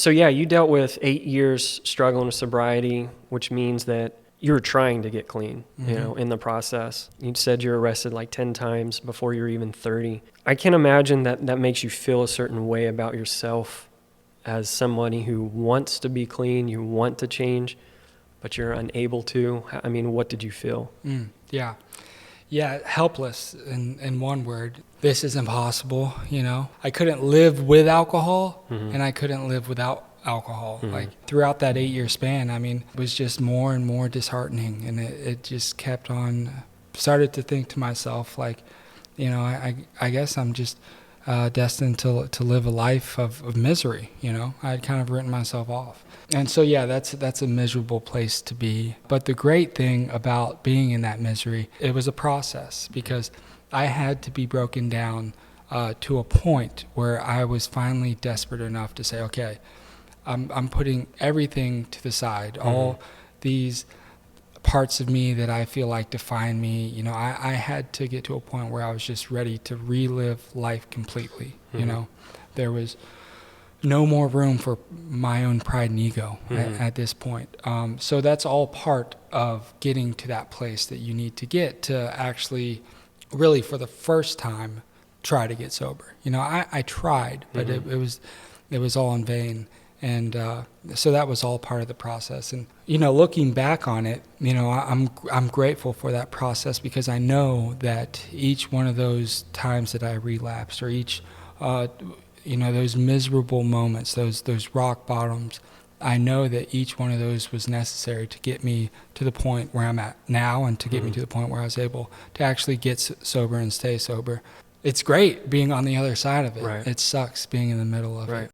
So yeah, you dealt with 8 years struggling with sobriety, which means that you were trying to get clean, you know, in the process. You said you were arrested like 10 times before you were even 30. I can imagine that that makes you feel a certain way about yourself as somebody who wants to be clean, you want to change, but you're unable to. I mean, what did you feel? Yeah. Yeah, helpless in one word. This is impossible, you know. I couldn't live with alcohol, and I couldn't live without alcohol. Like throughout that 8-year span, I mean, it was just more and more disheartening, and it just kept on. Started to think to myself, like, you know, I guess I'm just destined to live a life of misery, you know. I'd kind of written myself off. And so, yeah, that's a miserable place to be. But the great thing about being in that misery, it was a process, because I had to be broken down to a point where I was finally desperate enough to say, okay, I'm putting everything to the side, all these parts of me that I feel like define me. You know, I had to get to a point where I was just ready to relive life completely. You know, there was no more room for my own pride and ego at this point. So that's all part of getting to that place that you need to get to actually, really, for the first time, try to get sober. You know, I tried, but it was all in vain. And so that was all part of the process. And, you know, looking back on it, you know, I'm grateful for that process, because I know that each one of those times that I relapsed, or each you know, those miserable moments, those rock bottoms, I know that each one of those was necessary to get me to the point where I'm at now, and to get me to the point where I was able to actually get sober and stay sober. It's great being on the other side of it. Right. It sucks being in the middle of it.